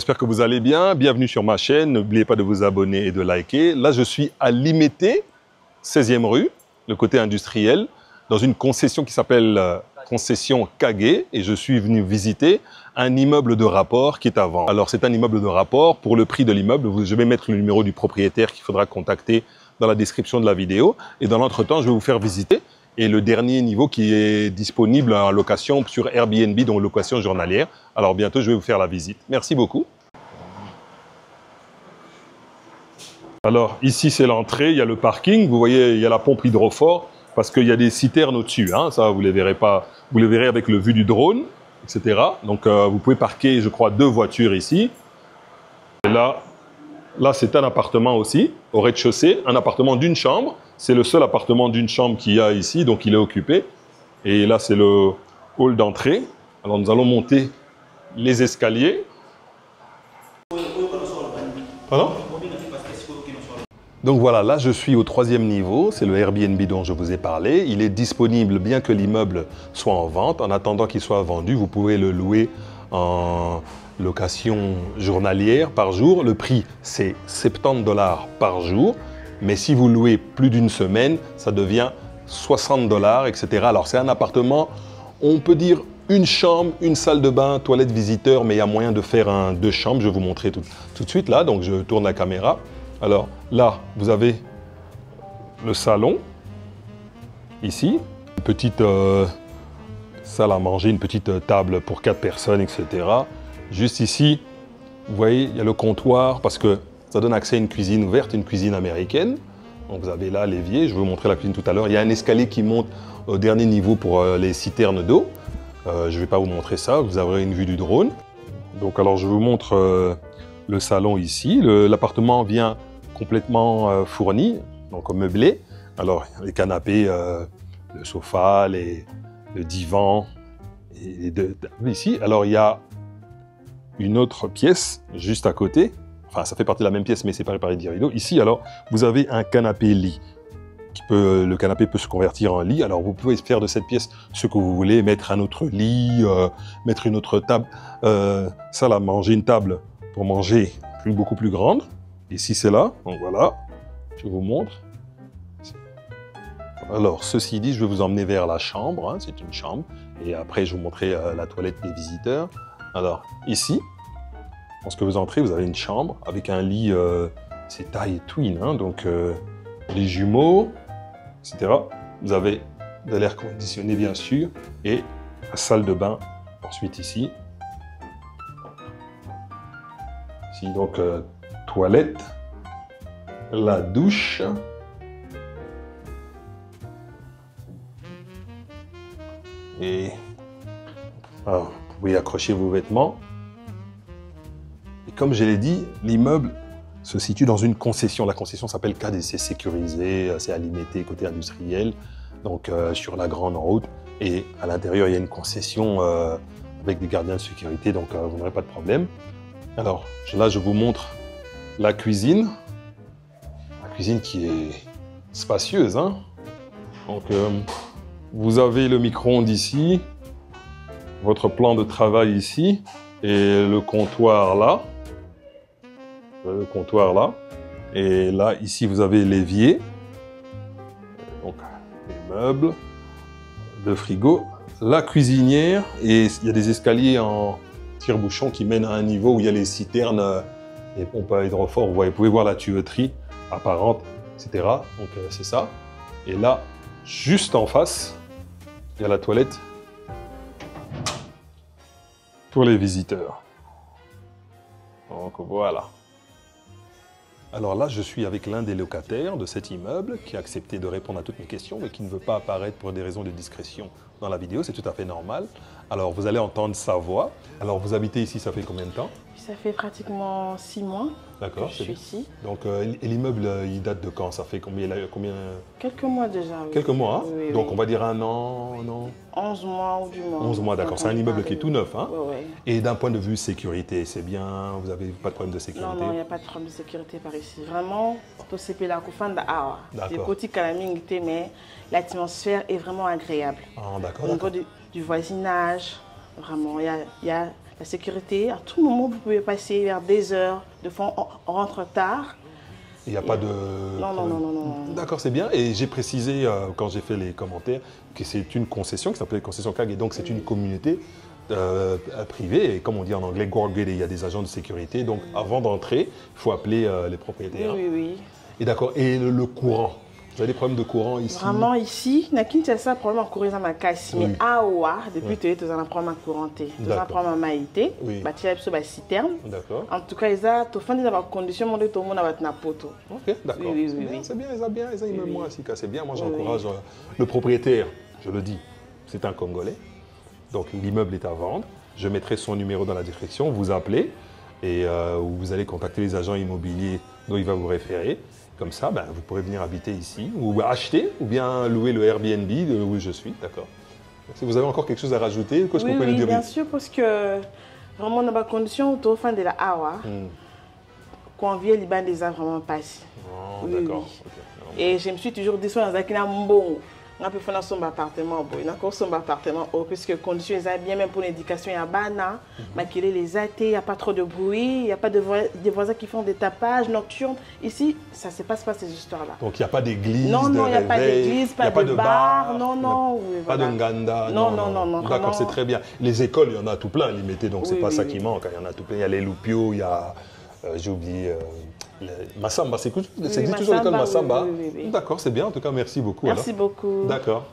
j'espère que vous allez bien. Bienvenue sur ma chaîne. N'oubliez pas de vous abonner et de liker. Là, je suis à Limete, 16e rue, le côté industriel, dans une concession qui s'appelle concession Kage. Et je suis venu visiter un immeuble de rapport qui est à vendre. Alors, c'est un immeuble de rapport. Pour le prix de l'immeuble, je vais mettre le numéro du propriétaire qu'il faudra contacter dans la description de la vidéo. Et dans l'entretemps, je vais vous faire visiter. Et le dernier niveau qui est disponible en location sur Airbnb, donc location journalière. Alors bientôt, je vais vous faire la visite. Merci beaucoup. Alors ici, c'est l'entrée, il y a le parking. Vous voyez, il y a la pompe hydrofort parce qu'il y a des citernes au-dessus. Hein. Ça, vous ne les verrez pas. Vous les verrez avec le vue du drone, etc. Donc vous pouvez parquer, je crois, 2 voitures ici. Et là c'est un appartement aussi, au rez-de-chaussée, un appartement d'une chambre. C'est le seul appartement d'une chambre qu'il y a ici, donc il est occupé. Et là, c'est le hall d'entrée. Alors, nous allons monter les escaliers. Pardon ? Donc voilà, là, je suis au 3e niveau. C'est le Airbnb dont je vous ai parlé. Il est disponible, bien que l'immeuble soit en vente. En attendant qu'il soit vendu, vous pouvez le louer en location journalière par jour. Le prix, c'est 70 $ par jour. Mais si vous louez plus d'une semaine, ça devient 60 $, etc. Alors, c'est un appartement, on peut dire une chambre, une salle de bain, toilette visiteur, mais il y a moyen de faire 2 chambres. Je vais vous montrer tout de suite là. Donc, je tourne la caméra. Alors, là, vous avez le salon, ici. Une petite salle à manger, une petite table pour 4 personnes, etc. Juste ici, vous voyez, il y a le comptoir parce que ça donne accès à une cuisine ouverte, une cuisine américaine. Donc vous avez là l'évier, je vais vous montrer la cuisine tout à l'heure. Il y a un escalier qui monte au dernier niveau pour les citernes d'eau. Je ne vais pas vous montrer ça, vous aurez une vue du drone. Donc alors je vous montre le salon ici. L'appartement vient complètement fourni, donc meublé. Alors les canapés, le sofa, le divan et ici. Alors il y a une autre pièce juste à côté. Enfin, ça fait partie de la même pièce, mais séparé par des rideaux. Ici, alors, vous avez un canapé-lit. Le canapé peut se convertir en lit. Alors, vous pouvez faire de cette pièce ce que vous voulez. Mettre un autre lit, mettre une autre table. Salle à manger, une table pour manger beaucoup plus grande. Ici, c'est là. Donc, voilà. Je vous montre. Alors, ceci dit, je vais vous emmener vers la chambre. Hein. C'est une chambre. Et après, je vais vous montrer la toilette des visiteurs. Alors, ici, lorsque vous entrez, vous avez une chambre avec un lit, c'est taille twin, hein, donc les jumeaux, etc. Vous avez de l'air conditionné, bien sûr, et la salle de bain, ensuite ici. Ici, donc, toilette, la douche. Et alors, vous pouvez accrocher vos vêtements. Et comme je l'ai dit, l'immeuble se situe dans une concession. La concession s'appelle KDC, c'est sécurisé, c'est à Limete, côté industriel, donc sur la grande route. Et à l'intérieur, il y a une concession avec des gardiens de sécurité, donc vous n'aurez pas de problème. Alors là, je vous montre la cuisine. La cuisine qui est spacieuse. Hein. Donc, vous avez le micro-ondes ici, votre plan de travail ici, et le comptoir là. Le comptoir là. Et là, ici, vous avez l'évier. Donc, les meubles, le frigo, la cuisinière. Et il y a des escaliers en tire-bouchon qui mènent à un niveau où il y a les citernes, les pompes à hydrofort. Vous pouvez voir la tuyauterie apparente, etc. Donc, c'est ça. Et là, juste en face, il y a la toilette pour les visiteurs. Donc, voilà. Alors là, je suis avec l'un des locataires de cet immeuble qui a accepté de répondre à toutes mes questions, mais qui ne veut pas apparaître pour des raisons de discrétion dans la vidéo. C'est tout à fait normal. Alors, vous allez entendre sa voix. Alors, vous habitez ici, ça fait combien de temps? Ça fait pratiquement 6 mois que je suis ici. Donc, et l'immeuble, il date de quand? Ça fait combien? Quelques mois déjà. Oui. Quelques mois, hein? Oui, Donc, oui. on va dire 1 an, non? 11 mois ou du moins. 11 mois, d'accord. C'est un immeuble qui est tout neuf, hein? Oui, oui. Et d'un point de vue sécurité, c'est bien? Vous n'avez pas de problème de sécurité? Non, il n'y a pas de problème de sécurité par ici. Vraiment, c'est la Koufanda Awa. D'accord. Du côté calamité, mais l'atmosphère est vraiment agréable. Ah, d'accord. Au niveau du voisinage, vraiment, il y a la sécurité. À tout moment, vous pouvez passer vers des heures. De fois, on rentre tard. Il n'y a pas de... Non, non, non, non, non. D'accord, c'est bien. Et j'ai précisé, quand j'ai fait les commentaires, que c'est une concession qui s'appelle Concession CAG. Et donc, c'est une communauté privée. Et comme on dit en anglais, gated, il y a des agents de sécurité. Donc, avant d'entrer, il faut appeler les propriétaires. Oui, oui, oui. Et d'accord. Et le courant? Vous avez des problèmes de courant ici? Vraiment, ici, il n'y a qu'une seule problème en courant dans ma casse. Mais à Oua, depuis que tu as un problème à couranter, tu as un problème à maïté, tu as un citerne. D'accord. En tout cas, ils ont des conditions de tout le monde à votre napoto. Ok, d'accord. Oui, oui, oui. C'est bien, ils ont moi aussi, c'est bien. Moi, j'encourage le propriétaire, je le dis, c'est un Congolais. Donc, l'immeuble est à vendre. Je mettrai son numéro dans la description. Vous appelez et vous allez contacter les agents immobiliers dont il va vous référer. Comme ça, ben, vous pourrez venir habiter ici, ou acheter, ou bien louer le Airbnb où je suis, d'accord. Si vous avez encore quelque chose à rajouter, qu'est-ce que vous pouvez nous dire? Bien sûr, parce que vraiment, dans ma condition, au fin de la Awa, quand on vient, les bancs des a vraiment passé. Oh, d'accord. Okay. Et je me suis toujours dit, dans un bon. On peut faire son appartement, son appartement, parce que les conditions sont bien, même pour l'éducation, il y a bana, maquiller les athées, il n'y a pas trop de bruit, il n'y a pas de voisins qui font des tapages nocturnes. Ici, ça ne se passe pas ces histoires-là. Donc il n'y a pas d'église, non, non, il n'y a pas d'église, pas de bar, non, non. Pas de nganda. Non, non, non, non. D'accord, c'est très bien. Les écoles, il y en a tout plein, limité, donc c'est pas ça qui manque. Il y en a tout plein. Il y a les Loupio, il y a, j'ai oublié, Massamba, c'est existe toujours l'école Massamba. Oui. D'accord, c'est bien. En tout cas, merci beaucoup. Merci beaucoup. D'accord.